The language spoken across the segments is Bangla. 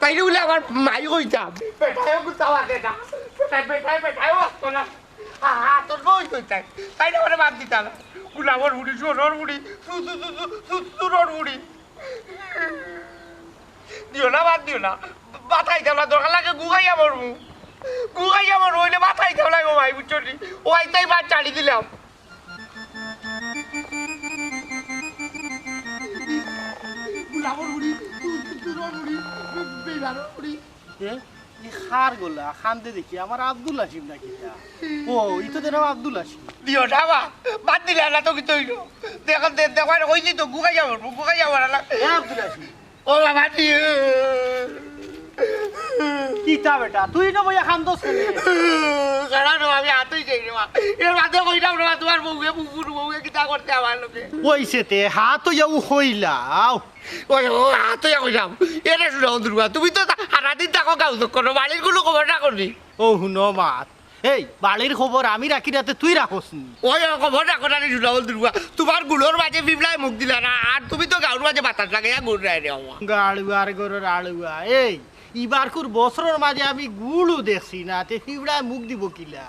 তাইলে বলে আমার মাই কইতাম বেটায়ও কুতাও আগে না বেটায়ও আসতো না তোর বই কইতাম তাই না আমার বাদ দিতাম গুলাবর বুড়ি সোনর বুড়ি সুর বুড়ি দিও না বাদ দিও না মাথায় দেওয়া দরকার লাগে গুগাইয়া মরবো হইলে মাথায় দেওয়া লাগে ভাই বুঝছো ওই তাই বাদ চালিয়ে দিলাম খার গোলা খান্দে দেখি আমার আব্দুল আসিম নাকি ও ই তো দেন আব্দুল আসিম দিও না বাদ দিলে না তো কিন্তু দেখার কইছি তো গুগাই যাবো না আব্দুল আসিম ও বাবা দিও কিতা বেটা তুই না বইয়া খান্দস কারণ আমি হাতই যাই রে মা এর মাঝে কইতাম না তোমার বউকে কিতা করতে আমার লোকে ওইছে তে হাত যাও হইলাও ওই হাতই কইতাম এরে শুনো দুর্গা তুমি তো সারাদিন থাকো গাও করো বাড়ির কোনো খবর না করবি ও হুনো মাত এই বাড়ির খবর আমি রাখি রাতে তুই রাখস নি ওই খবর রাখো না শুনো দুর্গা তোমার গুলোর মাঝে বিবলাই মুখ দিলা না আর তুমি তো গাউর মাঝে বাতাস লাগাইয়া গুড় রায় রে আমার গাড়ুয়ার গরুর আলুয়া এই ইবার কুর বছরের মাঝে আমি গুড়ও দেখছি না তে ফিবড়ায় মুখ দিব কিলা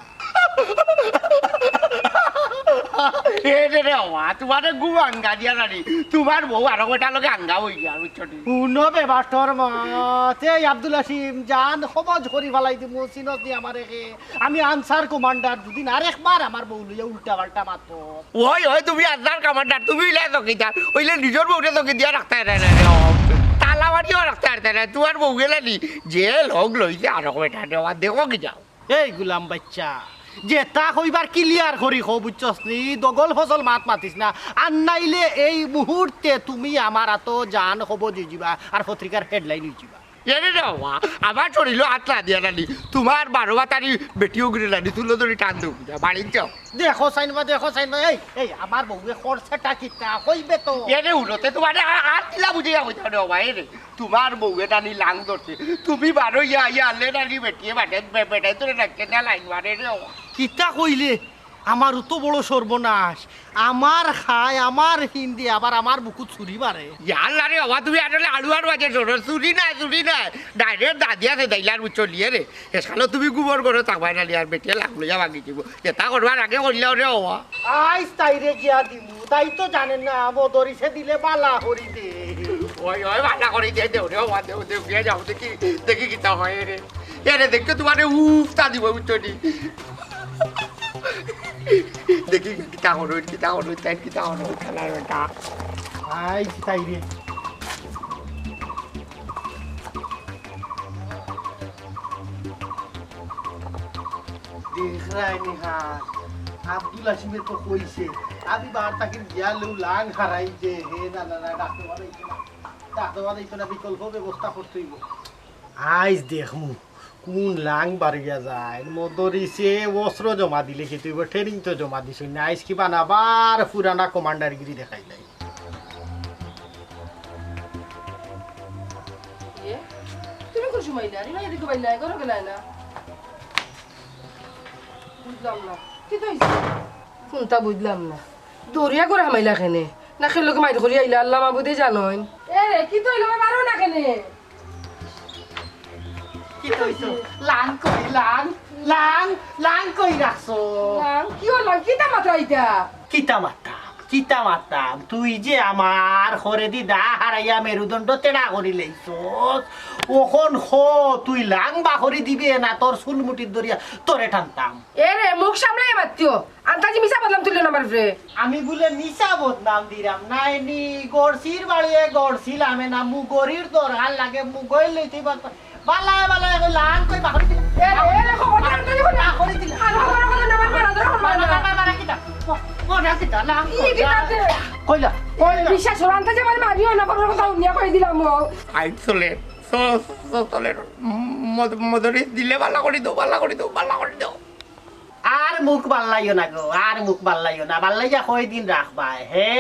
তোমার গু আঙ্গা দিয়া নানি তোমার বউ আরো গোটা লোকে আঙ্গা হই গিয়া বুঝছি শুনো বেবাস্টর মাত এই আব্দুল আসিম জান সমাজ করি ফেলাই দিব চিনত দি আমার আমি আনসার কমান্ডার দুদিন আরেকবার আমার বউ লইয়া উল্টা পাল্টা মাতো ওই তুমি আনসার কমান্ডার তুমি ইলে চকিদার ওইলে নিজের বউরে চকি দিয়া রাখতে তালা মারিও রাখতে পারতে না তোমার বউ গেলে নি যে লোক লইছে আরো গোটা দেওয়া দেখো কি যাও এই গুলাম বাচ্চা যে তা কইবার ক্লিয়ার করি খো বুঝছস নি দগল ফসল মাত মাতিস না আর নাইলে এই মুহূর্তে তুমি আমার আতো জান হব দিবা আর পত্রিকার হেডলাইন হইবা এনে দেওয়া আমার শরীর আতলা দিয়া নানি তোমার 12 বাতারি বেটিও গিরে নানি তুলো ধরে টান দেব বাড়ি যাও দেখো সাইনবা এই আমার বউয়ে খরচাটা কিতা কইবে তো এনে উড়তে তোমার আর কিলা বুঝিয়া কইতা রে ভাই রে তোমার বউয়ে নানি লাং ধরছে তুমি 12 ইয়া আলে নানি বেটিয়ে বেটাই তোরে রাখতে না লাইন মারে রে কিতা কইলে আমার তো বড় সর্বনাশ আমার খায় আমার হিন্দি আবার আমার বুকু চুরি মারে ইয়াল্লা রে বাবা তুমি আসলে আলুয়ার বাজে চুরি নাই ডাইরেক্ট দাদি আছে দাইলার চলিয়ে রে এসালো তুমি গোবর করে তাকবাই নালি আর বেটিয়ে লাগলো যা ভাঙি দিব এটা করবার আগে করলেও রে বাবা আইস তাইরে গিয়া দিমু তাই তো জানেন না বদরিছে দিলে বালা করি দে ওই বালা করে দিয়ে দেও রে বাবা দেও গিয়ে যাও দেখি কিতা হয় রে এরে দেখতে তোমার উফতা দিব বুঝছি দেখি কিতা হলো তাই কিতা হলো খেলার বেটা আইস তাইরে দেখ রাইনি হাত আব্দুল আসিমে তো কইছে আমি বার তাকে গিয়ালেও লাং হারাই যে হে না ডাক্তার বানাইতো না বিকল্প ব্যবস্থা করতেইব আইস দেখমু কোন লাং বাড়িয়া যায় মদরিছে অস্ত্র জমা দিলে কি তুই ট্রেনিং তো জমা দিস না আইস কি বানাবার পুরানা কমান্ডারগিরি দেখাই নাই তুমি কোন সময় না রিনা এদিকে বাইলা করো গেলাই না বুঝলাম না কি কইছ কোনটা বুঝলাম না দরিয়া করে হামাইলা কেনে না খেলক মাইর করি আইলা আল্লাহ মাবুদে জানোন এ রে কি তো ইলা মারো না কেনে কি কইছো লাং কই রাখছো লাং কি হলো কিটা মাত্রা ইটা কিতা মাতা তুই যে আমার ঘরে দি দা হারাইয়া মেরুদণ্ড তেড়া করি লইছো ওখন তুই লাং বাহরি দিবি না তোর চুলমুটির দরিয়া তোরে টানতাম এ রে মুখ সামলাই মাতিও আন্তাজি মিছা বদলাম তুলে নামার ফ্রে আমি বলে মিছা বদনাম দিলাম নাইনি গড়সির বাড়িয়ে গড়ছিলাম না মুগরির দরকার লাগে মুগই লইতে বালায় লাং কই বাহরি দিলাম এ রে খবর আন্তাজি বাহরি দিলাম নামার পর আদর মারা কিতা ওরা কিতা লাং কইলা বিশ্বাস হল আন্তাজি মানে মারিও না পর কথা উনিয়া কই দিলাম আই চলে চলে মদরি দিলে বালা করে দাও আর মুখ বাল্লাইও না গো বাল্লাইয়া কয়দিন রাখবা হে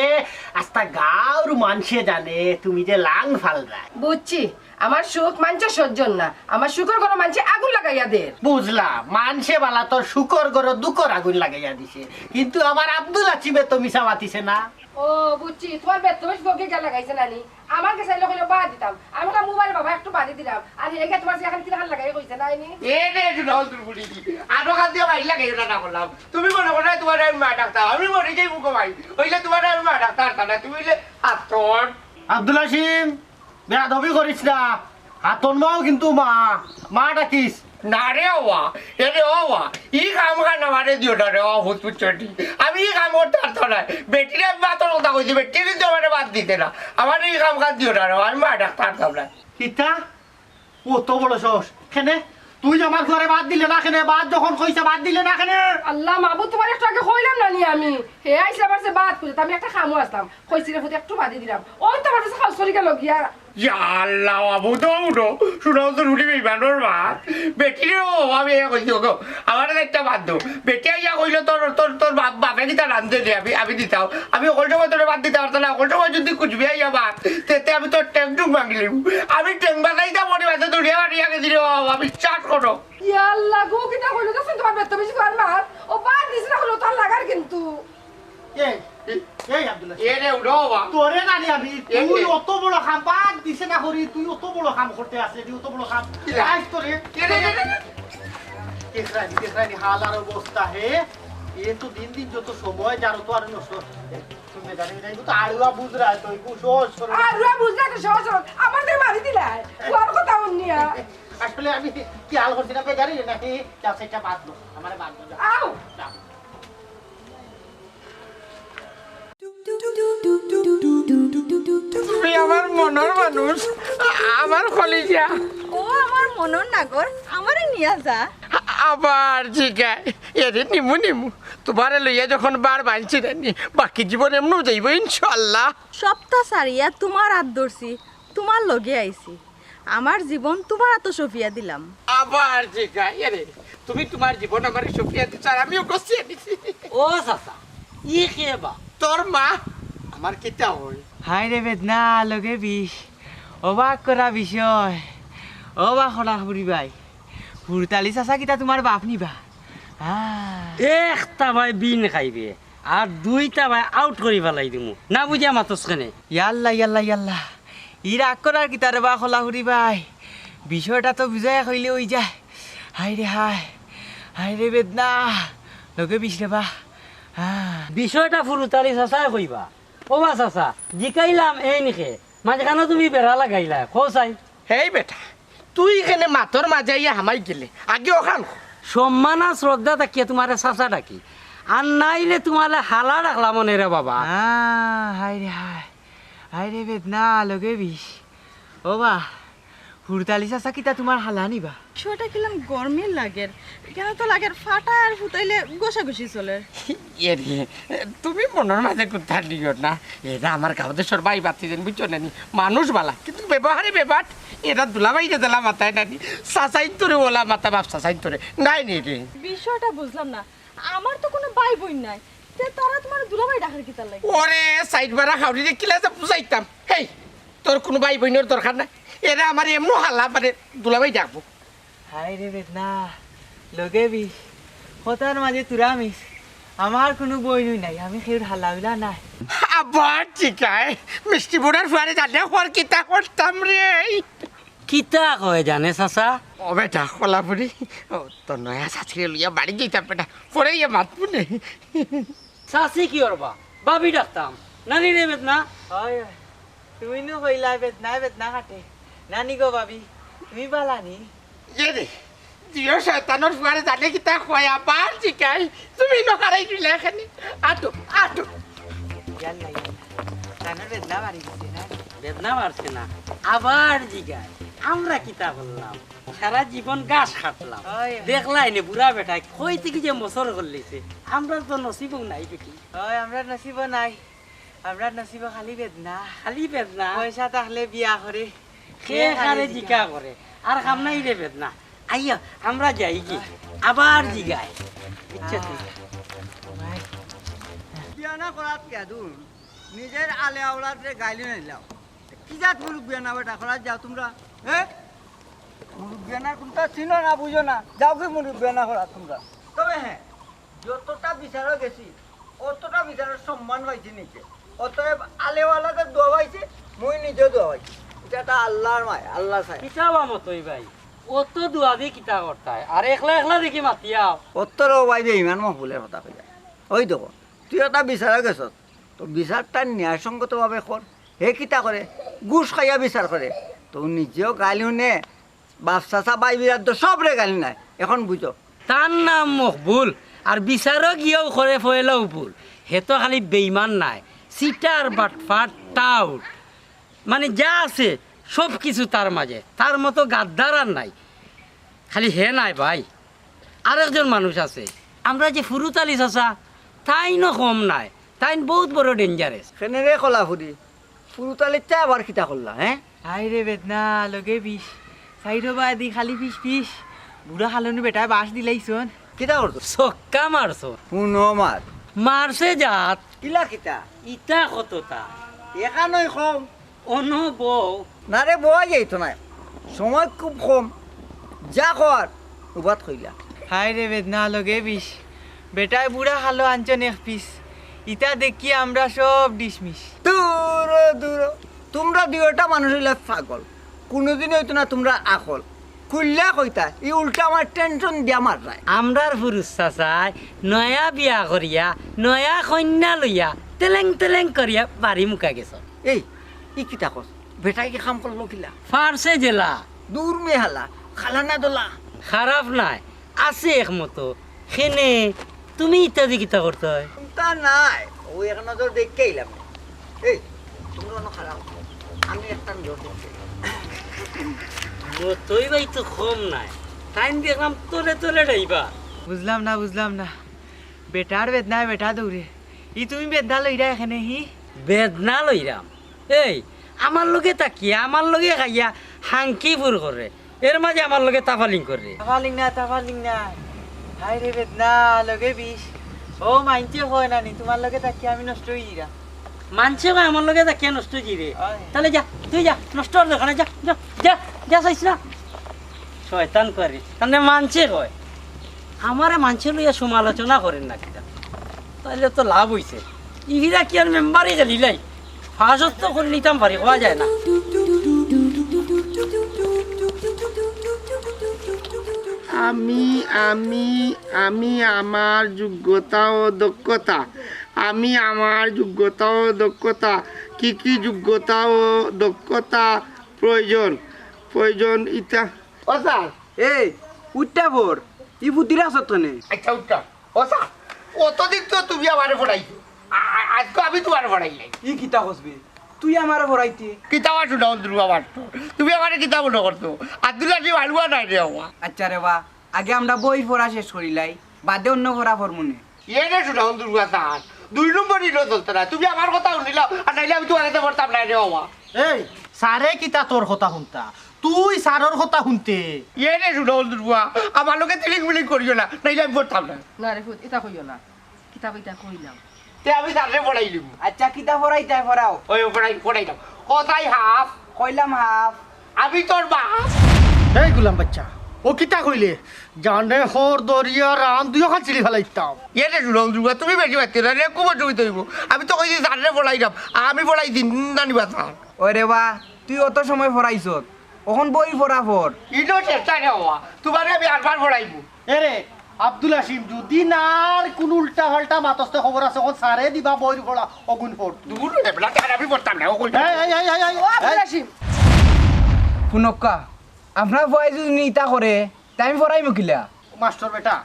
আস্তা গাঁর মানুষে জানে তুমি যে লাং ফালরা বুঝছি আমার সুখ মানছে সহ্জন না আমার শুকর গরম মানছে আগুন লাগাইয়া দে বুঝলাম মানছে বালা তোর শুকর গরো দুকর আগুন লাগাইয়া দিছে কিন্তু আমার আব্দুল আচিবে তো মিশা মাতিছে না ও ও বুঝছি তোমার বেতমেশ বকে গেল লাগাইছে নানি আমার কাছে এলো কইলো বাদ দিতাম আমি বললাম মোবাইল বাবা একটু বাদি দিলাম আর হেগে তোমার এখন কি লাগাই কইছে নাইনি এ রে জুনাল তোর বুড়ি আরো কাজ দিয়ে ভাই লাগে না করলাম তুমি মনে করো তোমার আমি মা ডাক্তার আমি মরে যাই মুখো ভাই হইলে তোমার আমি মা ডাক্তার না তুমি হইলে আতর আব্দুল হাসিম বেয়াদবি করিস না হাতন মাও কিন্তু মা ডাকিস না রে ওয়া এরে ওয়া ই কাম কানা মারে দিও না রে ও হুতপুচটি আমি ই কাম করতে পারতো না বেটিরে বাতর কথা কইছি বেটি কিন্তু আমারে বাদ দিতে না আমার ই কাম কাজ দিও না রে আমি মা ডাক্তার না কিতা কত বড় সাহস কেনে তুই আমার ঘরে বাদ দিলে না কেনে বাদ যখন কইছে বাদ দিলে না কেনে আল্লাহ মাবু তোমার একটু আগে কইলাম নানি আমি হে আইছে আমার সে বাদ কইতে আমি একটা খামু আসলাম কইছি রে ফুতে একটু বাদি দিলাম ওই তো আমার কাছে খাওয়া সরি গেল গিয়া ইয়া আল্লাহ আবু তো উঠো শুনাও তো রুটি বেইমানোর মা বেটিরে ও আমি এ কইছি ওগো আমার একটা বাদ দাও বেটি আইয়া কইলো তোর তোর তোর বাপে কিতা রান্ধে দে আমি দিতাও আমি ওকল সময় তোর বাদ দিতে পারতাম না ওকল সময় যদি কুচবি আইয়া বাদ তেতে আমি তোর ট্যাঙ্ক টুক মাগলিম আমি ট্যাঙ্ক বানাইতাম মনে মাঝে দৌড়িয়া বাড়িয়া গেছি রে আমি চাট করো ইয়া আল্লাহ গো কিটা কইলো তো তোমার বেতমেশ কর মার ও বাদ দিছ না হলো তোর লাগার কিন্তু এই আব্দুল হাসিম এ রে উঠো বাবা তোরে নানি আমি তুই অত বড় কাম বাদ দিছে না করি তুই অত বড় কাম করতে আসলে তুই অত বড় কাম আজ তোরে দেখরানি হাল আর অবস্থা হে এ তো দিন দিন যত সময় যারো তো আর নষ্ট তুমি জানি না তো আড়ুয়া বুঝরা তুই কুশোস করে আরুয়া বুঝলা তো সহজ আমার দিয়ে মারি দিলাই তোর কথা অন্যা আসলে আমি কি হাল করছি না বেগারি নাকি যা সেটা বাদ দাও আমারে বাদ দাও আও তুমি আমার মনের মানুষ আমার কলিজা ও আমার মনর নাগর আমারে নিয়া যা আবার জিগায় এরে নিমু তোমারে লইয়া যখন বার বাঁচছি রানি বাকি জীবন এমনও যাইব ইনশাল্লাহ সপ্তাহ সারিয়া তোমার হাত ধরছি তোমার লগে আইছি আমার জীবন তোমার এত সফিয়া দিলাম আবার জিগায় এরে তুমি তোমার জীবন আমার সফিয়া দিচ্ছ আর আমিও গছিয়ে দিছি ও চাচা ই খেবা তোর মা আমার কিতা হয় হাই রে বেদনা লগে বিষ অবাক করা বিষয় অবাক করা ফুরিবাই ফুরতালি চাচা কিতা তোমার বাপ নিবা একটা ভাই বিন খাইবে আর দুইটা ভাই আউট করি পেলাই দিমু না বুঝিয়া মাতস কেনে ইয়াল্লা ইয়াল্লা ইয়াল্লা ই রাগ করার কিতা রে বা খোলা ফুরিবাই বিষয়টা তো বুঝাই কইলে ওই যায় হাই রে বেদনা লগে বিষ রে বা বিষয়টা ফুরতালি চাচাই কইবা ও বা চাচা জিকাইলাম এই নিখে মাঝখানে তুমি বেড়া লাগাইলা খোসাই হেই বেটা তুই এখানে মাথর মাঝে ইয়া হামাই গেলে আগে ওখান সম্মান আর শ্রদ্ধা থাকিয়ে তোমার চাচা ডাকি আর নাইলে তোমার হালা রাখলাম মনে রে বাবা হাই রে বেদনা লগে বিষ ও বা হুরতালি চাচা কিতা তোমার হালা নিবা বিষয়টা কিলাম গরমের লাগের কেন তো লাগের ফাটা আর ফুটাইলে গোসাগুসি চলে এরে তুমি মনের মাঝে কোথা দিও না এরা আমার গাঁৱতে সবাই বাতি দেন বুঝছো নানি মানুষ বালা কিন্তু ব্যবহারে বেবাট এরা দুলাবাই দিলা মাথায় নানি চাচাই তোরে ওলা মাথা বাপ চাচাই তোরে নাই নি রে বিষয়টা বুঝলাম না আমার তো কোনো ভাই বোন নাই তে তারা তোমার দুলাভাই ডাকার কি তার লাগে ওরে সাইড বারা খাউরি রে কিলাসে বুঝাইতাম হেই তোর কোনো ভাই বোনের দরকার নাই এরা আমার এমন হালা মানে দুলাবাই ডাকবো হাই রে বেদনা লগে বিষ হতার মাঝে তুরা মিস আমার কোনো বইনই নাই আমি খেয়ে হালা উলা নাই আবার ঠিকায় মিষ্টি বুড়ার ফুয়ারে জানে হর কিতা করতাম রে কিতা কয় জানে চাচা ও বেটা কলাপুরি ও তো নয়া সাথে লইয়া বাড়ি যেতাম বেটা পরে ইয়ে মাতবো নেই চাচি কি করবা বাবি ডাকতাম নানি রে বেদনা হয় তুমি নো কইলা বেদনা কাটে নানি গো বাবি তুমি বালানি রে জিও শয়তানোর ফুয়ারে জানে কিতা কয় আবার ঠিকায় তুমি নকারাই দিলে এখানে আটো ইয়াল্লা জানার বেদনা বাড়ি গেছে না বেদনা বাড়ছে না আবার জিগায় আমরা কিতা বললাম সারা জীবন গাছ কাটলাম দেখলাই নে বুড়া বেটায় কই থেকে যে মসর করলিছে আমরা তো নসিব নাই বেটি আমরা নসিব নাই আমরা নসিব খালি বেদনা পয়সা থাকলে বিয়া করে খেয়ে খারে জিকা করে আর কাম নাই রে বেদনা আইয়া আমরা যাই কি আবার জিগায় ইচ্ছা বিয়া না করাত কেদুন নিজের আলে আওলাদরে গাইলে নিলাও কি জাত মুরুখ বিয়া না বেটা করাত যাও তোমরা হ্যাঁ মুরুখ বিয়া না কোনটা চিনো না বুঝো না যাও কি মুরুখ বিয়া না করাত তোমরা তবে হ্যাঁ যতটা বিচারও গেছি অতটা বিচারের সম্মান পাইছি নিচে অতএব আলেওয়ালাকে দোয়া পাইছে মুই নিজে দোয়া পাইছি এটা আল্লাহর মায় আল্লাহ চাই কিতাবা মতোই ভাই অত দুয়া দিয়ে কিতা করতায় আর একলা একলা দেখি মাতিয়াও অত্তর ওবাই দিয়ে ইমান মহবুলের কথা কইয়া ওই দেখো তুই এটা বিচারা গেছ তো বিচারটা ন্যায়সঙ্গতভাবে কর হে কিতা করে ঘুষ খাইয়া বিচার করে তো নিজেও গালি শুনে বাপ চাচা বাই বিরাট সবরে গালি নাই এখন বুঝো তার নাম মকবুল আর বিচারও গিয়েও করে ফয়েলাও ভুল হে তো খালি বেইমান নাই সিটার বাটফাট টাউট মানে যা আছে সব কিছু তার মাঝে তার মতো গাদ্দার আর নাই খালি হে নাই ভাই আরেকজন মানুষ আছে আমরা যে ফুরুতালি চাচা তাইনও কম নাই তাইন বহুত বড় ডেঞ্জারেস সেনেরে কলা ফুরি ফুরুতালিতে আবার কিতা করলা হ্যাঁ আইরে বেদনা লগে বিষ সাইডো বা দি খালি পিস পিস বুড়া হালনু বেটা বাস দিলাইছন কিতা করতো ছক্কা মারছো শুনো মার মারছে জাত কিলা কিতা ইটা কতটা এখানই কম অনুভব না রে বয়া যাইতো না সময় খুব কম যা কর উবাত কইলা হাই রে বেদনা লগে বিষ বেটায় বুড়া হালো আনছন এক পিস ইটা দেখি আমরা সব ডিসমিস দূর দূর তোমরা দুইটা মানুষ হইলে পাগল কোনোদিন হইতো না তোমরা আকল খুললা কইতা ই উল্টা আমার টেনশন দিয়া মার যায় আমরার পুরুষ চাচাই নয়া বিয়া করিয়া নয়া কন্যা লইয়া তেলেং তেলেং করিয়া বাড়ি মুকা গেছ এই ই কিতা কস বেটাই কি কাম করলো কিলা ফার্সে জেলা দূর মেহালা খালা না দোলা খারাপ নাই আছে একমতো সেনে তুমি ইত্যাদি কিতা করতে হয় তা নাই ওই এক নজর দেখতে এলাম এই তোমরা অন্য খারাপ আমি একটা নজর দেখতে মতই ভাই তো কম নাই টাইম দেখলাম তোলে তোলে ডাইবা বুঝলাম না বেটার বেদনায় বেটা দৌড়ে ই তুমি বেদনা লইরা এখানে হি বেদনা লইরাম এই আমার লগে তাকিয়া আমার লগে খাইয়া হাঙ্কিপুর করে এর মাঝে আমার লগে তাফালিং করে তাফালিং না হাই রে বেদনা লগে বিষ ও মাইনছে হয় না নি তোমার লগে তাকি আমি নষ্ট হই যা মানছে ভাই আমার লগে তাকিয়া নষ্ট জিরে হয়। তাহলে যা তুই যা নষ্ট হওয়ার দোকানে যা যা যা যা চাইছ না শয়তান করে তাহলে মানছে কয় আমারে মানছে লইয়া সমালোচনা করেন না কিনা তাহলে তো লাভ হইছে ইহিরা কি আর মেম্বারই গেলি লাই ফাঁসত তো করে নিতাম পারি হওয়া যায় না আমি আমি আমি আমার যোগ্যতা ও দক্ষতা আমি আমার যোগ্যতা ও দক্ষতা কি কি যোগ্যতা ও দক্ষতা প্রয়োজন প্রয়োজন ইটা ও স্যার এই উঠটা ভোর ই বুদ্ধিরা সত্যনে আচ্ছা উঠটা ও স্যার অতদিন তো তুমি আমারে পড়াইছো আজকে আমি তোমার পড়াই নাই ই কিতা কসবে তুই আমার ভরাইতে কিতাব আছো না দুর্গা মারতো তুমি আমারে কিতাব মনে করতো আব্দুল আজি ভালুয়া নাই রে আমার আচ্ছা রে বা আগে আমরা বই পড়া শেষ করিলাই বাদে অন্য পড়া পড়মুনে এনে শুনা দুর্গা স্যার 2 নম্বর নিলো চলতে না তুমি আমার কথা শুনিলাও আর নাইলে আমি তোমার কাছে পড়তাম না রে বাবা এই সারে কিতা তোর কথা শুনতা তুই সারর কথা শুনতে এনে শুনা দুর্গা আমার লোকে তিলিং বিলিং করিও না নাইলে আমি পড়তাম না না রে ফুট এটা কইও না কিতাব এটা কইলাম তে আমি তারে পড়াই দিব আচ্ছা কিতা পড়াইতাই পড়াও ওই পড়াই দাও কথাই হাফ কইলাম হাফ আমি তোর বাপ এই গুলাম বাচ্চা ও কিতা কইলে জানে হর দরিয়া রান দুই খান চিলি ফেলাইতাম এনে শুনা দুর্গা তুমি বেশি পাচ্ছি না রে কুমার জমি তৈব আমি তো কইছি তারে পড়াই দাম আমি পড়াই দিন নানিবা স্যার ওরে বা তুই অত সময় পড়াইছত এখন বই পড়া পড় ইনো চেষ্টা রে বাবা তোমারে আমি আরবার পড়াইব এরে আব্দুল হাসিম যদি নার কোন উল্টা পাল্টা মাতস্তে খবর আছে কোন সারে দিবা বই পড়া অগুন পড় দূর এবলা তার আমি পড়তাম না ও কই শুনক্কা আপনার বয় যদি ইটা করে তাই আমি পড়াই মুকিলা মাস্টার বেটা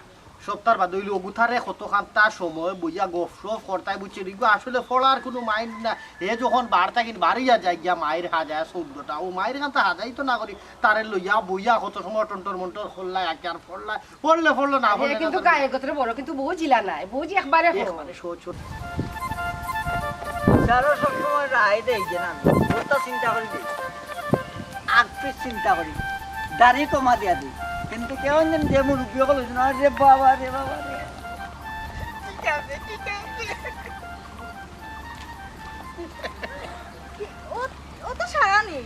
সপ্তাহ বাদ হইল অগুথারে কতখান তার সময় বইয়া গপ সপ করতাই বুঝছে রিগু আসলে পড়ার কোনো মাইন্ড না এ যখন বারটা কিন বাড়িয়া যায় গিয়া মায়ের হাজায় 14টা ও মায়ের কান হাজাই তো না করি তারে লইয়া বইয়া কত সময় টন্টর মন্টর খোল্লাই আগে আর পড়লে না এ কিন্তু গায়ে গতরে বড় কিন্তু বউ জিলা নাই বউ জি একবারে মানে সোচ যারা সবসময় রায় দেয় যে না ওটা চিন্তা করি দিই আগ পিছ চিন্তা করি দাড়ি কমা দিয়া দিই কিন্তু কেউ যেন যে মুরব্বী হল না রে বাবা রে ঠিক আছে ও তো সারা নেই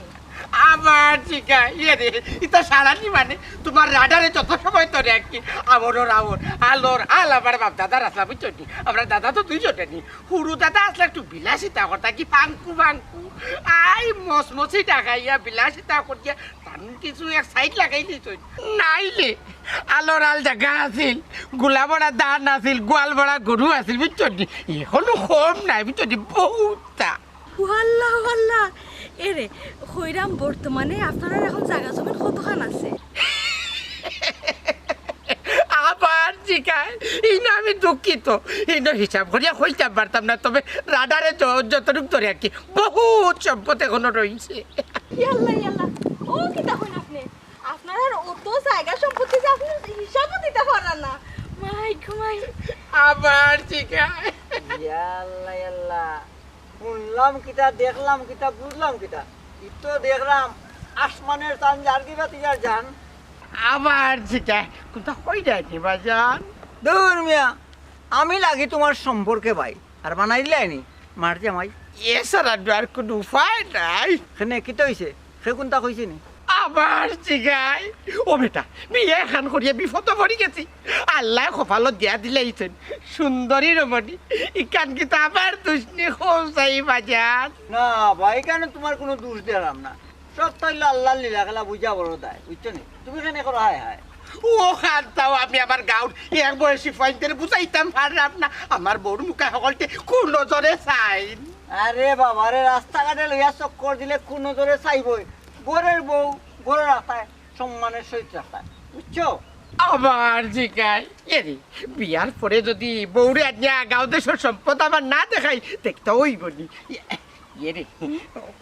আবার শিখা ইয়ে রে এটা সারানি মানে তোমার রাডারে যত সময় ধরে আর কি আমরোর আলোর আল আমার বাপ দাদার আসলা বুঝছো নি আমরা দাদা তো দুইজনে নি হুড়ু দাদা আসলে একটু বিলাসিতা করতা কি পাঙ্কু আই মসমসি টাকাইয়া বিলাসিতা করিয়া তার কিছু এক সাইড লাগাই দিত নাইলে আলোর আল জায়গা আছিল গোলা বড়া ধান আছিল গোয়াল বড়া গরু আছিল বুঝছো নি এখনো কম নাই বুঝছো নি বহুতটা ওয়াল্লাহ ওয়াল্লাহ এরে হইরাম বর্তমানে আপনারা এখন জায়গা জমিন কতখান আছে আবার জিগায় ইনো আমি দুঃখিত ইনো হিসাব করিয়া হইতাম পারতাম না তবে রাডারে যতটুক ধরে আর কি বহুত সম্পদ এখনো রয়েছে ইয়াল্লাহ ইয়াল্লাহ ও কি দেখুন আপনি আপনারা অত জায়গা সম্পত্তি যে আপনি হিসাবও দিতে পারেন না মাই ঘুমাই আবার জিগায় ইয়াল্লা ইয়াল্লা শুনলাম কিতা দেখলাম কিতা বুঝলাম কিতা ইতো দেখলাম আসমানের চান যার কিবা তিয়ার জান আবার জিগায় কোথা হই যায়নি বাজান দূর মিয়া আমি লাগি তোমার সম্পর্কে ভাই আর বানাই দিলাইনি মার জামাই এছাড়া আর কোনো উপায় নাই সেনে কিতা হইছে সে কোনটা কইছে নি আবার জিগায় ও বেটা বিয়ে খান করিয়া বিপদ পড়ি গেছি আল্লাহ কপালত দিয়া দিলাইছেন সুন্দরী রমণী ইকান কিতা আবার দুষ্নি খোঁজাই বাজার না ভাই কেন তোমার কোনো দোষ দিলাম না সব তাইলে আল্লাহ লীলা খেলা বুঝা বড় দেয় বুঝছো নি তুমি কেন করো হায় হায় ও খানটাও আমি আমার গাঁর এক বয়সী পয়েন্টের বুঝাইতাম পারলাম না আমার বউর মুখে সকলতে কোন নজরে চাইন আরে বাবা রে রাস্তাঘাটে লইয়া চক্কর দিলে কোন নজরে চাইবই গোরের বউ গোরের রাস্তায় সম্মানের সহিত রাস্তায় বুঝছো আবার জিগায় এরে বিয়ার পরে যদি বউরে আনিয়া গাঁও দেশের সম্পদ আমার না দেখাই দেখতে ওই বলি এরে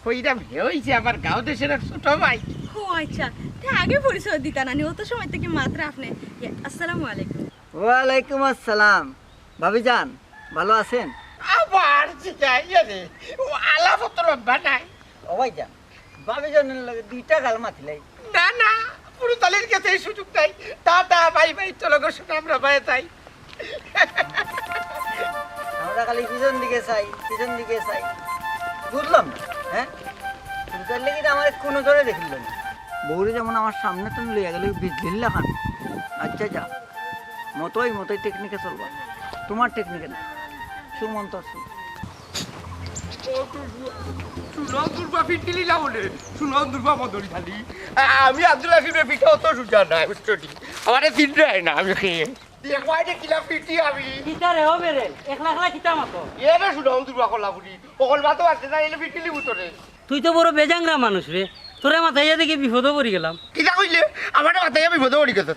কইরাম হে হইছে আমার গাঁও দেশের এক ছোট ভাই ও আচ্ছা তা আগে পরিচয় দিতা না অত সময় থেকে মাত্র আপনি আসসালামু আলাইকুম ওয়ালাইকুম আসসালাম ভাবি যান ভালো আছেন আবার জিগায় এরে ও আলাপত্র বানাই ও ভাই যান ভাবি জানের লাগে দুইটা গাল মাতিলাই না না পুরো তালের কাছে এই সুযোগ নাই টাটা বাই বাই চলো গো শোনা আমরা বাই তাই আমরা খালি পিছন দিকে চাই বুঝলাম না হ্যাঁ বুঝার লেগে আমার কোনো ধরে দেখিল না বউরে যেমন আমার সামনে তুমি লইয়া গেলে বিজলিল লাগান আচ্ছা যা মতোই টেকনিকে চলবা তোমার টেকনিকে না সুমন্ত আমি আব্দুল হাকিমের পিঠা অত সুজা না বুঝছি আমার চিন্তা হয় না আমি খেয়ে কিলা পিটি আমি কিতারে হবে রে একলা একলা কিতা মতো এবার শুনো দুর্বা কলা বুড়ি অকল ভাতও আছে না এলে পিটিলি বুতরে তুই তো বড় বেজাংরা মানুষ রে তোরে মাথায় দেখে বিপদও পড়ি গেলাম কিতা কইলে আমার মাথায় বিপদ পড়ি গেছে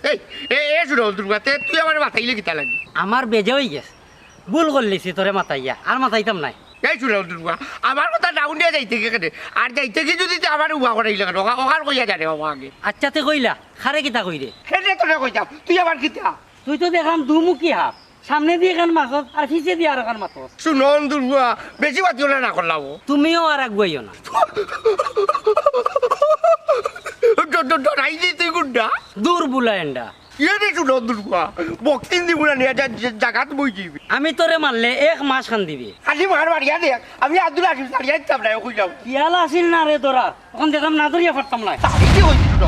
এই শুনো দুর্বা তুই আমার মাথাইলে কিতা লাগি আমার বেজে হয়ে গেছে ভুল করলিছি তোরে মাথাইয়া আর মাথাইতাম নাই এই শুনো দুর্বা আমার কথা ডাউন দিয়ে যাইতে কেন আর যাইতে কি যদি আমার উহা করাইলে কেন ওখান কইয়া জানে বাবা আগে আচ্ছা তে কইলা খারে কিতা কই রে সেটা তোরা কইতাম তুই আমার কিতা তুই তো দেখলাম দুমুখী হাত সামনে দিয়ে কান মাছত আর পিছিয়ে দিয়ে আর কান মাছত শুনো দুর্বা বেশি বাতিও না করলাম তুমিও আর আগুয়াইও না ডরাই দিয়ে তুই গুন্ডা দূর বুলায়েন্ডা ইয়ে শুনো দুর্বা বক্সিং দিব না নিয়ে জাগাত বই দিবি আমি তোরে মারলে 1 মাস খান দিবি খালি মার মারিয়া দেখ আমি আব্দুল হাকিম সারিয়া দিতাম না কইলাম কিয়ালা আসিল না রে তোরা তখন দেখলাম না ধরিয়া পারতাম না তাই কি হইছিল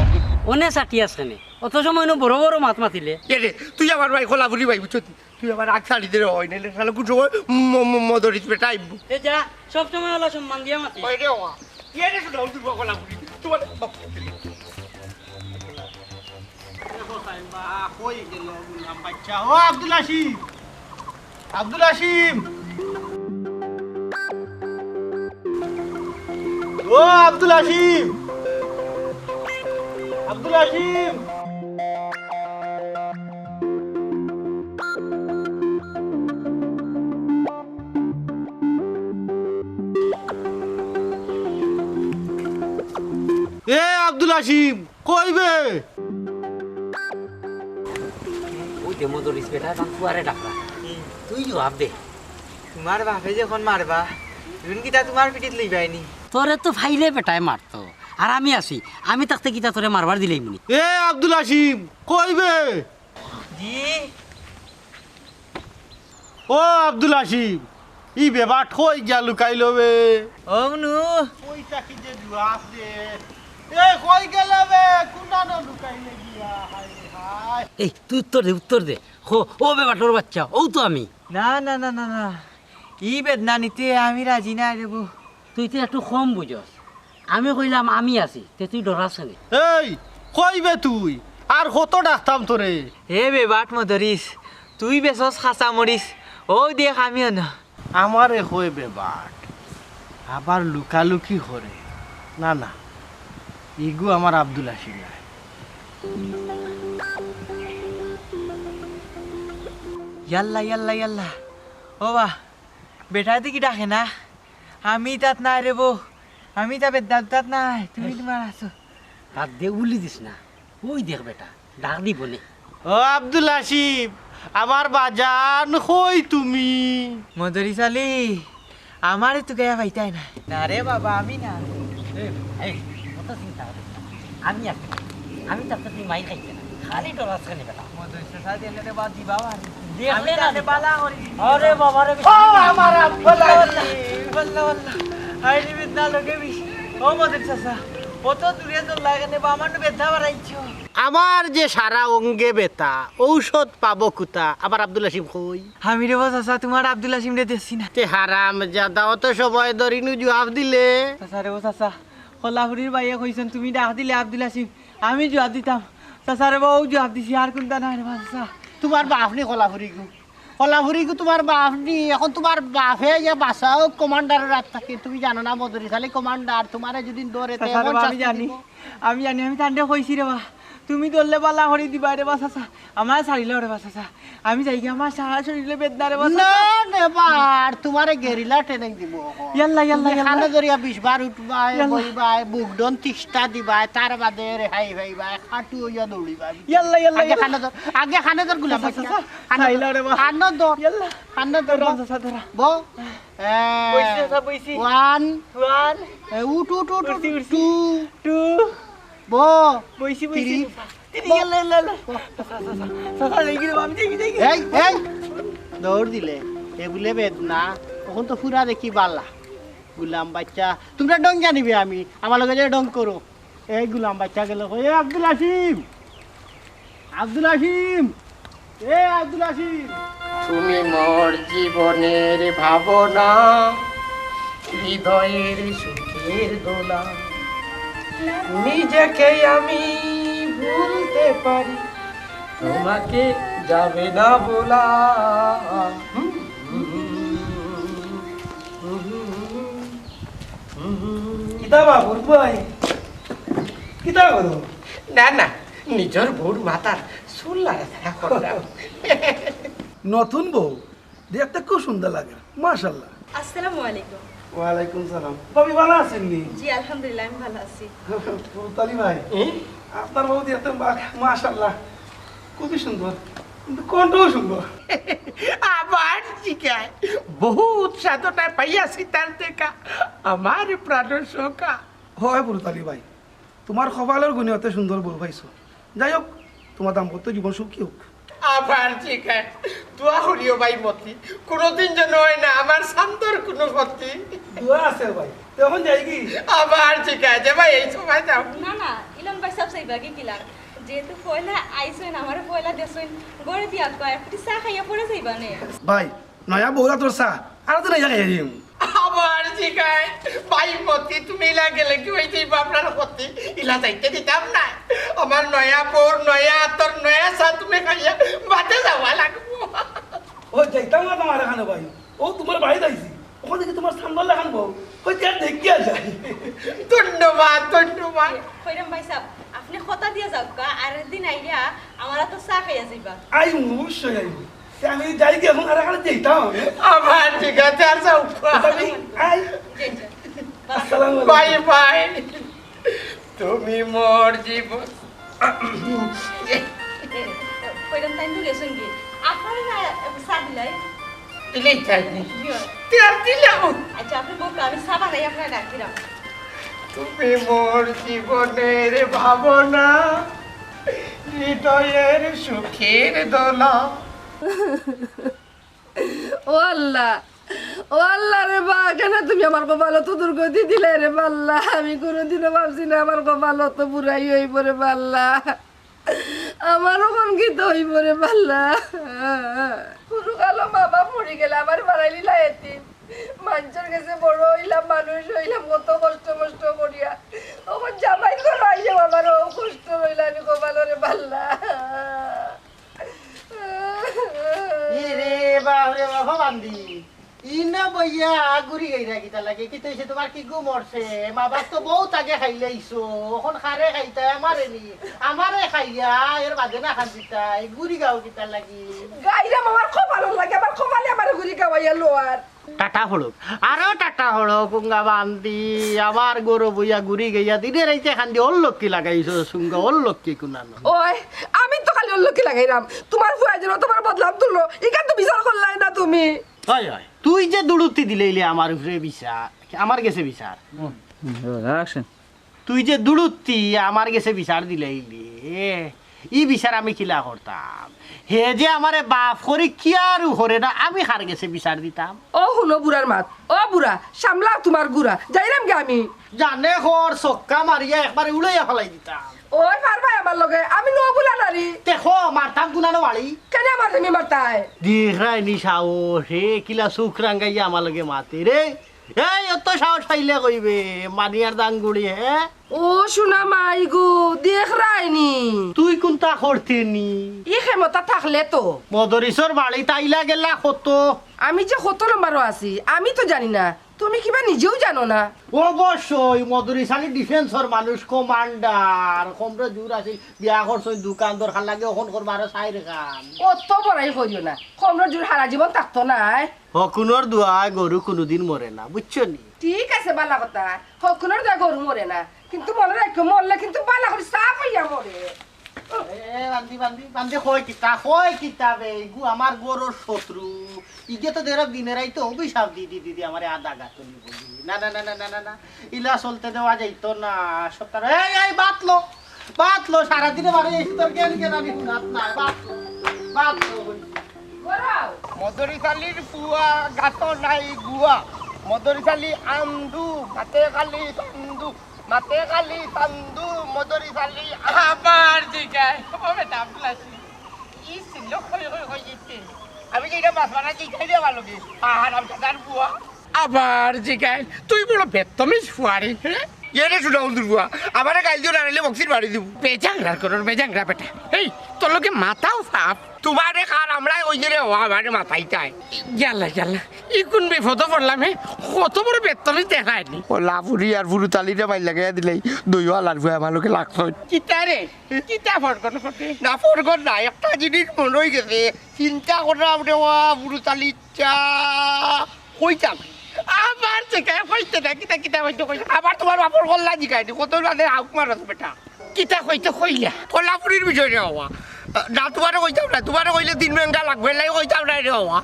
অনে চাটি আছে নে অত সময় বড় বড় মাত মাতিলে রে তুই আমার ভাই খোলা বলি ভাই বুঝছ তুই আমার আগ ছাড়ি দে হয় নাহলে শালা কুছ মদরিস বেটা আইবো এ যা সব সময় ওলা সম্মান দিয়া মাতি ওই রে ওয়া রে শুনো দুর্বা খোলা বলি তোমার কই গেল বললাম বাচ্চা ও আব্দুল হাসিম ও আব্দুল হাসিম এ আব্দুল হাসিম কইবে ওই দে মদরিস বেটা কাম ফুয়ারে ডাকলা তুই জবাব দে তোমার বাপে যখন মারবা রুন কিতা তোমার পিঠিত লইবাইনি তোরে তো ফাইলে বেটায় মারতো আর আমি আছি আমি তাকতে কিতা তোরে মারবার দিলেই মুনি এ আব্দুল হাসিম কইবে জি ও আব্দুল হাসিম ই বেবা ঠই গিয়া লুকাই লবে ও নু ওইটা কি যে জুয়াস দে এ কই গেলে বে কুনানো লুকাইলে গিয়া হায় হায় এই তুই উত্তর দে ও বেবাটোর বাচ্চা ও তো আমি। না না না না না ই বেদনা নিতে আমি রাজি না রে বউ। তুই তো একটু কম বুঝস। আমি কইলাম আমি আছি তে তুই ডরাস নি। এই কইবে তুই আর কত ডাকতাম তোরে হে বেবাট মধরিস তুই বেসস খাসা মরিস ও দেখ আমিও না। আমারে হইবে বাট আবার লুকালুকি করে না না ইগু আমার আব্দুল আসিম নাই ইয়াল্লা ইয়াল্লা ইয়াল্লা ও বা বেটা দিকে ডাকে না আমি তাত নাই রে বউ আমি তা বেদাত তাত নাই তুমি তোমার আছো। তার দে উলি দিস না ওই দেখ বেটা ডাক দিব নে। ও আব্দুল আসিম আমার বাজান কই তুমি মধুরি চালি আমার তো গায়া পাইতাই না। না রে বাবা আমি না। এই কত চিন্তা করিস না। আমি আছি আমি তার তুই মাই খাইছে না খালি ডরাস নি বেটা। মধুরি চাচা দিলে রে বাদ দিবা আমি আমি না তাতে বালা করি। আরে বাবা রে ও আমার আব্দুল বল্লা বল্লা বল্লা আই নি বেদনা লগে বিশ ও মধুরি চাচা ও তো দূরে তো লাগে না আমার বেদনা বাড়াইছো। আমার যে সারা অঙ্গে বেতা ঔষধ পাবো কুতা আবার আব্দুল আসিম কই আমি রে চাচা তোমার আব্দুল আসিম রে দেখছি না। তে হারাম জাদা অত সময় ধরিনু জবাব দিলে চাচা রে চাচা কলাহুরির বাইয়ে কইছেন তুমি ডাক দিলে আব্দুল আসিম আমি জবাব দিতাম। চাচা রে বউ জবাব দিছি আর কোনটা না রে চাচা। তোমার বাপ নি কলাফুরি গু তোমার বাপ নি এখন তোমার বাপে যে বাসাও কমান্ডারের রাত থাকে তুমি জানো না মধুরি খালি কমান্ডার তোমারে যদি দৌড়ে চাচা রে বা আমি জানি আমি তান্ডে কইছি রে বা তুমি দললে বালা হরি দিবা রে বা চাচা আমার ছাড়িলে রে বা চাচা আমি যাই গিয়ে আমার সারা শরীরে বেদনা রে বা না নেবার তোমারে গেরিলা ট্রেনিং দিব ইয়াল্লা ইয়াল্লা খানা দরিয়া 20 বার উঠবাই বইবাই বুকডন তিষ্টা দিবাই তার বাদে রেহাই ভাইবাই খাটু হইয়া দৌড়িবাই ইয়াল্লা ইয়াল্লা আগে খানা দর গুলা ছাইলা রে বা খানা দর ইয়াল্লা খানা দর চাচা ধরা বো বইছি চাচা বইছি 1 1 উঠ 2 বো বইছি বইছি Three. ইয়াল্লা ইয়াল্লা চাচা লাগি রে আমি দেখি দেখি এই দৌড় দিলে এগুলে বেদনা তখন তো ফুরা দেখি বালা গুলাম বাচ্চা তোমরা ডং জানিবে আমি আমার লগে যে ডং করো এই গুলাম বাচ্চা গেল এ আব্দুল আসিম তুমি মোর জীবনের ভাবনা হৃদয়ের সুখের দোলা নিজেকে আমি ভুলতে পারি তোমাকে যাবে না বলা না না নিজের বউর মাথার চুল লাগাছাড়া করলাম নতুন বউ দেখতে খুব সুন্দর লাগে মাশাআল্লাহ। আসসালামু আলাইকুম। ওয়ালাইকুম সালাম। ভাবি ভালো আছেন নি? জি আলহামদুলিল্লাহ আমি ভালো আছি। তালি ভাই আপনার বউ দেখতে মাশাআল্লাহ খুবই সুন্দর কিন্তু কোনটাও সুন্দর। আবার জিগায় বহু উৎসাহটা পাইয়াছি তার দেখা আমার প্রাণ সখা। হয় পুরতালি ভাই তোমার কপালের গুণে অত সুন্দর বউ পাইছো। যাই হোক তোমার দাম্পত্য জীবন সুখী হোক। আবার জিগায় দোয়া করিও ভাই মতি কোনোদিন যেন হয় না আমার শান্তর কোনো ক্ষতি। দোয়া আছে ভাই তখন যাই কি আবার জিগায় যে ভাই এই সময় যাও না না ইলন ভাই সব সেই বাকি কিলা যেহেতু পয়লা আইছেন আমার পয়লা দেছেন গড়ে দিয়া কয় একটু চা খাইয়া পড়ে যাইবানে। ভাই নয়া বউরা তোর চা আর তো নাই খাই দিম। আবার জিগায় ভাই মতি তুমি ইলা গেলে কি হয়েছে আপনার ক্ষতি ইলা যাইতে দিতাম না আমার নয়া বোর নয়া আতর নয়া চা তুমি খাইয়া বাদে যাওয়া লাগবো। ও যাইতাম না তোমার এখানে ভাই ও তোমার বাড়ি যাইছি ওখান থেকে তোমার সামনে লাগান বউ ওই তার দেখিয়া যায়। ধন্যবাদ ধন্যবাদ। কইরাম ভাই সাহেব আপনি কথা দিয়া যাও কা আর দিন আইয়া আমারা তো চা খাইয়া যাইবা। আই অবশ্যই আইব আমি যাই কি এখন আর এখানে যাইতাম। আবার ঠিক আছে আর যাও আই জি জি আসসালামু আলাইকুম। বাই বাই তুমি মোর জীবন। কইরাম তাই দূরে সঙ্গে আপনারা না চা দিলাই দিলেই চাইনি তেল দিলাম। আচ্ছা আপনি বলতো আমি চা বানাই আপনারা ডাকিলাম। তুমি মোর জীবনের ভাবনা হৃদয়ের সুখের দোলা। ও আল্লাহ ও আল্লাহ রে বা কেন তুমি আমার কপাল তো দুর্গতি দিলে রে বাল্লা আমি কোনোদিনও ভাবছি না আমার কপাল তো বুড়াই হইব রে বাল্লা আমারও কোন গীত হইব রে বাল্লা পুরো কালো মা বাপ মরে গেলে আমার বাড়াইলি লাইতিন মানুষের কাছে বড় হইলাম মানুষ হইলাম কত কষ্ট কষ্ট করিয়া আমার জামাই করে আইসে আমারও কষ্ট হইলা আমি কপাল রে বাল্লা রে বাবা বাবা বান্দি ইনা বইয়া গুড়ি গাইরা কিতা লাগে কি তৈছে তোমার কি গু মরছে মা বাপ তো বহুত আগে খাইলে আইছো এখন খারে খাইতা আমারে নি আমারে খাইয়া এর বাদে না খান দিতা এই গুড়ি গাও কিতা লাগি গাইরা আমার কপাল লাগে আমার কপালে আমার ঘুরি খাওয়াইয়া লোয়ার টাটা হড়ক আরো টাটা হড়ক কুঙ্গা বান্দি আমার গরু বইয়া গুড়ি গাইয়া দিনে রাইতে খান্দি ওর লক্ষ্মী লাগাইছো সুঙ্গা ওর লক্ষ্মী কুনানো ওই আমি তো খালি অল্লকি লাগাইলাম তোমার ফুয়াজের তোমার বদলাম তুললো এখান তো বিচার করলাই না তুমি হয় হয় তুই যে দুড়ুতি দিলেইলে আমার উপরে বিচার আমার গেছে বিচার তুই যে দুড়ুতি আমার গেছে বিচার দিলেইলি ই বিচার আমি কিলা করতাম হে যে আমারে বাপ করি কি আর হরে না আমি হার গেছে বিচার দিতাম ও হুনো বুড়ার মাত ও বুড়া সামলা তোমার গুড়া যাইলাম গে আমি জানে খর চক্কা মারিয়া একবারে উড়াইয়া ফেলাই দিতাম ওই পারবাই আমার লগে আমি নো বুলা নারী দেখো মারতাম গুনানো বাড়ি কেন আমার তুমি মারতাই দেখাই নি সাহস হে কিলা চোখ রাঙ্গাইয়া আমার লগে মাতে রে এই অত সাহস পাইলে কইবে মানিয়ার দাঙ্গুড়ি হে ও শোনা মাই গো দেখ রাইনি তুই কোনটা করতে নি ই ক্ষমতা থাকলে তো মদরিসর বাড়ি তাইলা গেলা কত আমি যে কত নম্বরও আছি আমি তো জানি না তুমি কিবা নিজেও জানো না অবশ্যই মদরিসালি ডিফেন্সর মানুষ কমান্ডার কমরে জোর আছে বিয়া করছই দোকান দরকার লাগে ওখন করবার সাইর কাম অত বড়াই করিও না কমর জোর সারা জীবন থাকতো নাই হকুনর দোয়ায় গরু কোনোদিন মরে না বুঝছো নি ঠিক আছে বালা কথা হকুনের দা গরু মরে না কিন্তু মনে রাখো মরলে কিন্তু বালা করে সাপ হইয়া মরে বান্দি বান্দি বান্দি হয় কিতা বে গু আমার গরুর শত্রু ইগে তো দেরা দিনের আইতো অভিশাপ দি আমারে আদা গাতনি বলি না না না না না না না ইলা চলতে দেওয়া যাইতো না সপ্তাহ এই বাতলো সারা দিনে মারে এই তোর জ্ঞান জ্ঞান আমি শুনাত না বাতলো মদরিশালির পুয়া গাত নাই গুয়া মদরিশালি আমদু মাতে খালি তান্দু মাতে খালি তান্দু মদরিশালি আবার জিগায় ও বেটা আব্দুল আসি ই সিলো কই ইতে আমি যে এটা মাছ মারা কি খাই দেওয়া লোকে আহারাম দাদার বুয়া আবার জিগায় তুই বড় বেতমিজ ফুয়ারি হ্যাঁ এরে শুনা উন্দুর বুয়া আমারে গাইল দিও নাইলে বক্সির বাড়ি দিব বেজাংরা করর বেজাংরা বেটা এই তোর লগে মাথাও ফাপ তোমারে কার আমরাই ওই যে রে ও আমারে মাথাই চাই জাল্লা জাল্লা ই কোন বিপদ পড়লাম হে কত বড় বেতমিজ দেখায়নি ও লাফুরি আর ফুরু তালিটা মাই লাগাইয়া দিলেই দইওয়াল আর বুয়া আমালোকে লাগতো কিতা রে কিতা ফরগন ফটে না ফরগন না একটা জিনিস মনে হয়ে গেছে চিন্তা করলাম রে ওয়া ফুরু তালি চা কইতাম আবার জিগায় কইতে না কিতা কিতা হইতো কই আবার তোমার বাপর গল্লা জিগাইনি কত রাতে হাউক মারাস বেটা কিতা কইতে কইলা কোলাপুরির বিষয় রে হওয়া না তোমারে কইতাম না তোমারে কইলে 3 মেঙ্গা লাগবে লাই কইতাম না রে হওয়া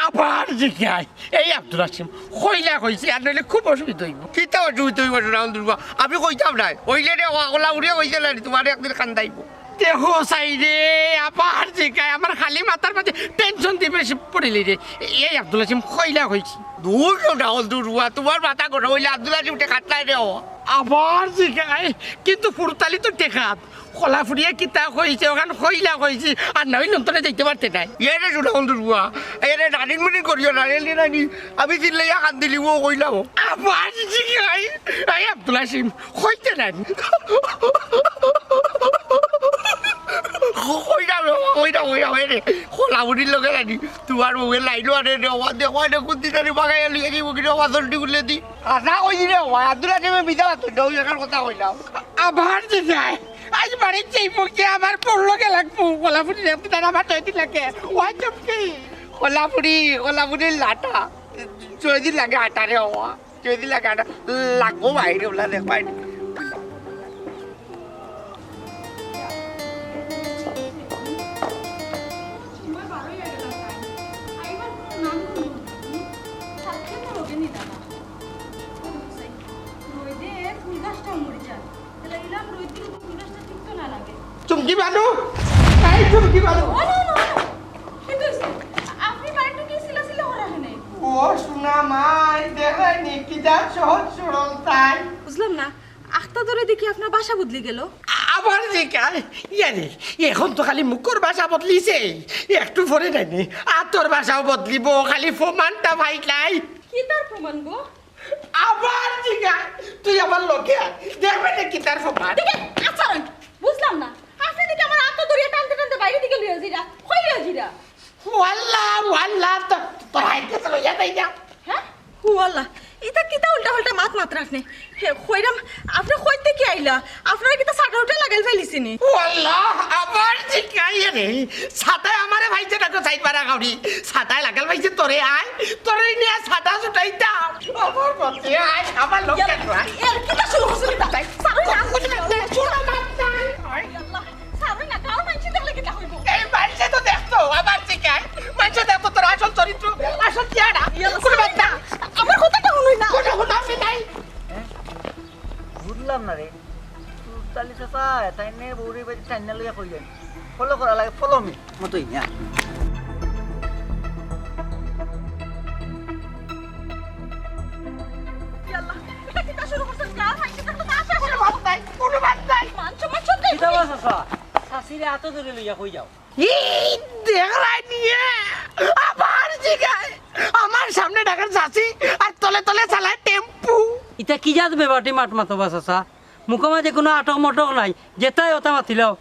আবার জিগায় এই আব্দুল আসিম কইলা কইছি আর নইলে খুব অসুবিধা হইব কিতা তুই রাউন্ড দুর্বা আমি কইতাম না ওইলে রে হওয়া কোলাপুরি কইছিল না তোমারে একদিন খান্দাইব দেখো সাই রে আবার জিগায় আমার খালি মাথার মাঝে টেনশন দিয়ে বেশি পড়িলি রে এই আব্দুল আসিম কইলা কইছি দূর রাউন্ড দুর্বা তোমার মাথা গড়া হইলে আব্দুল্লাহ টিমটে খাটলাই রে হওয়া আবার জিগায় কিন্তু ফুরতালি তো টেকাত কলা ফুরিয়ে কিতা কইছে ওখান কইলা কইছি আর নই নন্তরে যাইতে পারতে নাই এরে রাউন্ড দুর্বা এরে রানিং মিনিং করিও না রে রানি আমি চিল্লাইয়া কান দিলি ও কইলাম আবার জিগায় এই আব্দুল আসিম কইতে নাই কোলাপুরির লোকে রানি তোমার বউয়ের লাইনও আনে রে হওয়া দেখো এটা কোন দিন বাগাই লিখে দিব কিন্তু বাসনটি খুলে দি আশা কইছি রে হওয়া আব্দুল্লাহ টিমে মিজা পাচ্ছ এখান কথা কইলাম আবার জিগায় আজ বাড়ির যেই মুখে আমার পড়লো গে লাগবো কলাপুরি তার আমার তৈরি লাগে ওয়াই চমকি কোলাপুরির লাটা চৈদিন লাগে আটা রে হওয়া চৈদিন লাগে আটা লাগবো বাইরে ওলা দেখবাই চুমকি বানু এই চুমকি বানু আপনি বাড়িতে কি সিলা সিলা করা হেনে ও সুনা বাসা বদলি গেল? আবার জিগায় ইয়ারে এখন তো খালি মুখর ভাষা বদলিছে, একটু পরে জানি আতর ভাষাও বদলিব, খালি প্রমাণটা ভাই নাই। কি তার প্রমাণ গো? আবার জিগায় তুই আমার লোকে দেখবে না কি তার প্রমাণ। দেখে আচরণ বুঝলাম না, আপনি দিকে আমার আত্ম দরিয়া টানতে টানতে বাইরে দিকে লইয়া জিরা, কই লইয়া জিরা? ওয়াল্লাহ তো তোর হাইতে চলো ইয়া তাই না। হ্যাঁ ওয়াল্লাহ, এটা কিতা উল্টা পাল্টা মাত মাত্র আপনি কইরাম, আপনি কইতে কি আইলা? আপনারা কিতা সাটা উঠে লাগাই ফেলিছিনি? ওয়াল্লাহ আবার জিগায় রে ছাতায় আমারে ভাইছে ডাকো সাইড পারা গাউরি, ছাতায় লাগাল ভাইছে তোরে আয়, তোরে নিয়ে ছাতা ছুটাইতা আমার বলতে আয় আমার লোকে আয়। এর কিতা শুরু হইছে কিতা? সারুই না পুরো মাপ নাই। আল্লাহ, সারুই না কাও মানছি দেখলে কিতা হইব? এই মাইছে তো দেখতো আবার জিগায় মাইছে দেখতো তোর আসল চরিত্র, আসল চেহারা কোনো বাচ্চা আমার কথাটা শুনুই না। কোনো হুনাফি নাই। বুঝলাম না রে, চালি চাচা তাই নে বৌরি বাড়ি টাইনা লইয়া কইলেন ফলো করা লাগে, ফলো মি মতোই না। আল্লাহ, এটা কিতা শুরু করছে? কার মানছি দেখলে তো আশা কোনো বাত নাই, কোনো বাত নাই। মানছো মানছো দেখ। কিতা বাস আসা শাশিরে এত দূরে লইয়া কই যাও? এই দেখলাই নিয়ে আবার জিগায় আমার সামনে ঢাকার চাচি আর তলে তলে চালায় টেম্পু। ইতা কি জাত বেবাটি মাত মাতো বাস আসা? মুখে মাঝে কোনো আটক মটক নাই, যেতাই ওটা মাতিলাও।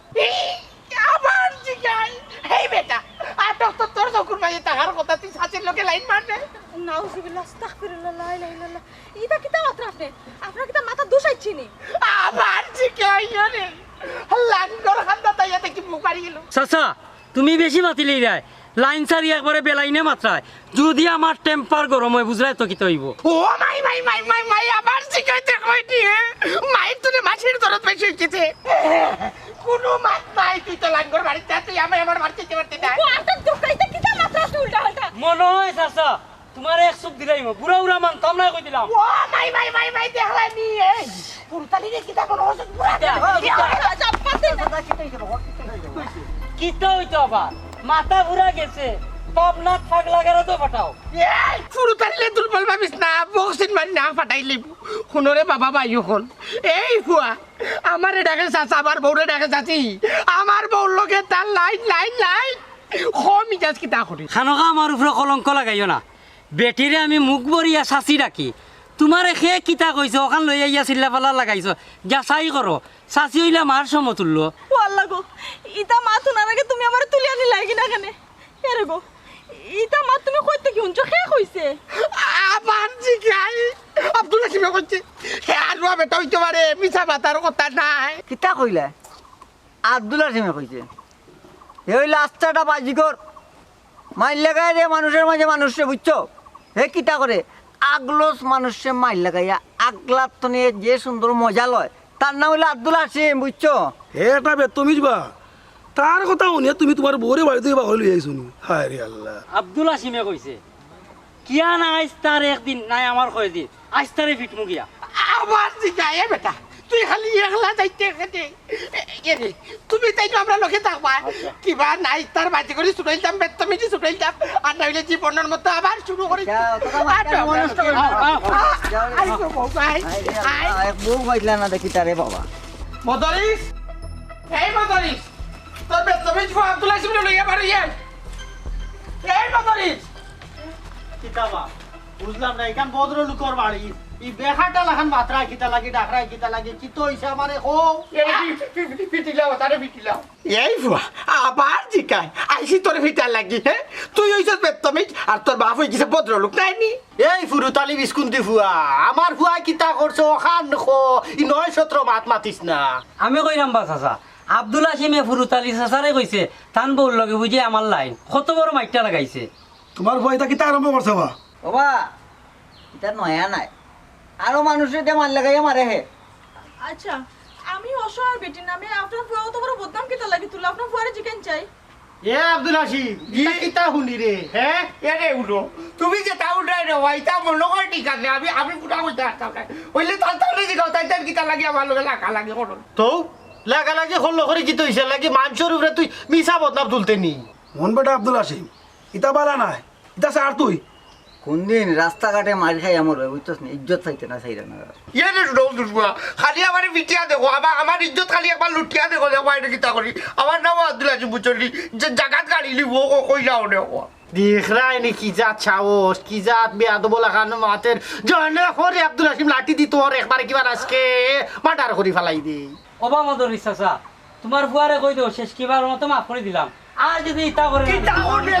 আবার জিগায় হেই বেটা আটক তো তোর চকুর মাঝে টাকার কথা, তুই চাচির লোকে লাইন মারবে। নাউজুবিল্লাহ, আস্তাগফিরুল্লাহ, লা ইলাহা ইল্লাল্লাহ। এটা কিতা মাত্র আপনি? আপনার কিতা মাথা দোষাইছিনি? আবার জিগায় রে লাঙ্গর খান্দা তাইয়াতে কি মুখারি গেল। চাচা তুমি বেশি মাতিলেই রায়, লাইন সারি একবারে বেলাইনে মাত্রায়, যদি আমার টেম্পার গরম হয় বুঝলাই তো কি হইব। ও মাই মাই মাই মাই মাই আবার জিগাইতে কই দিয়ে মায়ের তোরে মাছের দরদ বেশি হইছে। কোনো মাত নাই, তুই তো লাঙ্গর বাড়িতে তুই আমার বাড়িতে যেতে পারতে না। ও আপনার দোকাইতে কিতা মাত্র আপনি উল্টা পাল্টা? মনে হয় চাচা তোমার এক চুপ দিলাই বুড়া উড়া মানতাম না কই দিলাম। ও মাই মাই মাই মাই দেখলাই নি এই পুরতালি রে কিটা কোন ওষুধ পুরা কিতা হইতো আবার মাথা ঘুরা গেছে, পাবনা থাক লাগারে তো ফাটাও। এই পুরতালি দুর্বল ভাবিস না, বক্সিন মারি না ফাটাইলি শুনরে বাবা ভাই হল। এই হুয়া আমারে ডাকে চাচা, আমার বউরে ডাকে চাচি, আমার বউর লগে তার লাইন লাইন লাইন মিজাজ কিতা করি। খানকা আমার উপরে কলঙ্ক লাগাইও না, বেটিরে আমি মুখ বরিয়া শাসি ডাকি, তোমারে খে কিতা কইছো ওখান লই আইয়া চিল্লা পাল্লা লাগাইছো, যাচাই করো শাসি হইলা মার সমতুল্য। ও আল্লাহ গো, ইতা মা শোনার আগে তুমি আমার তুলি আনি লাগি না কেন? এরে গো, ইতা মা তুমি কইতে কি হুনছো? খে কইছে আবার জিগাই আব্দুল হাসিমে কইছে হে আরুয়া বেটা হইতে পারে, মিছা মাতার কথা নাই। কিতা কইলা? আব্দুল হাসিমে কইছে এ হইল আস্তাটা বাজিকর, মাইল লাগাই রে মানুষের মাঝে মানুষে, বুঝছো? হে কিতা করে আগলস মানুষে মাইল লাগাইয়া আগলার তো নিয়ে যে সুন্দর মজা লয়, তার নাম হইলো আব্দুল হাসিম, বুঝছো? এটা বেতমিজ বা তার কথা শুনিয়া তুমি তোমার বউরে বাড়িতে বা হইল এই শুনি। হায় রে আল্লাহ, আব্দুল হাসিমে কইছে কিয়া না আইস তার একদিন নাই আমার কয় দিন আইস তারে ফিটমু গিয়া। আবার জিগাই এ বেটা তুই খালি একলা যাইতে খেতে তুমি তাই আমরা লোকে থাকবা কিবা নাই তার বাজি করে ছুটাইতাম, বেতমিজি ছুটাইতাম, আর নাইলে জীবনের মতো আবার শুরু করি। বউ পাইলা না দেখি তারে বাবা। মদরিস এই মদরিস তোর বেতমিজ আব্দুল হাসিম লইয়া পারো এই মদরিস কিতাবা বুঝলাম না, এখান ভদ্র লোকর বাড়ি ই বেখাটা লাখান মাত্রা কিতা লাগি ডাকরা কিতা লাগি কি তো হইছে আমারে কো পিটিলাও তারে পিটিলাও। এই ফুয়া আবার জিকাই আইসি তোর ভিটার লাগি, হ্যাঁ তুই হইছ বেতমিজ আর তোর বাপ হই গেছে ভদ্রলোক নাইনি। এই ফুরুতালি বিস্কুন্তি ফুয়া আমার ফুয়া কিতা করছো ওখান খো ই 9-17 মাত মাতিস না। আমি কইরাম বা চাচা আব্দুল হাসিমে ফুরুতালি চাচারে কইছে তান বউর লগে বুঝে আমার লাইন কত বড় মাইকটা লাগাইছে। তোমার ভয়টা কিতা আরম্ভ করছে বা? বাবা এটা নয়া নাই, আরো মানুষের দিয়ে মাল লাগাইয়া মারে হে। আচ্ছা আমি অসহায় বেটির নামে আপনার ফুয়া তো বড় বদনাম কিতা লাগি তুলে আপনার ফুয়ারে জিকেন চাই। এ আব্দুল হাসিম ইটা কিতা শুনি রে? হ্যাঁ এরে উলো তুমি যে তা উঠাই রে ওইটা মনে কর ঠিক আছে, আমি পুরা কইতে আসতাম হইলে তাহলে জিগাও তাই তাই কিতা লাগে আমার লগে লাগা লাগে করো তো লাগা লাগে হল্লো করে কি তো হইছে লাগি মানুষের উপরে তুই মিছা বদনাম তুলতে নি। মন বেটা আব্দুল হাসিম ইতা বালা নাই, ইতা স্যার তুই কোনদিন রাস্তাঘাটে মার খাই আমার বুঝছস না ইজ্জত চাইতে না চাইরা না ইয়ে রে শুনো দুর্গা খালি আমার পিটিয়া দেখো আমার ইজ্জত খালি একবার লুটিয়া দেখো দেখো এটা কিতা করি আমার নাম আব্দুল আজিম বুঝলি যে জাগাত গাড়ি লিব কই যাও দেখো দেখরাই নি কি জাত সাহস কি জাত বেয়াদব লাগানো মাতের জনে করে আব্দুল হাসিম লাঠি দি তোর একবার কিবার আজকে মার্ডার করে ফেলাই দে অবা মদর চাচা তোমার বুয়ারে কই দেও শেষ কিবার মতো মাফ করে দিলাম আর যদি ইতা করে কিতা করে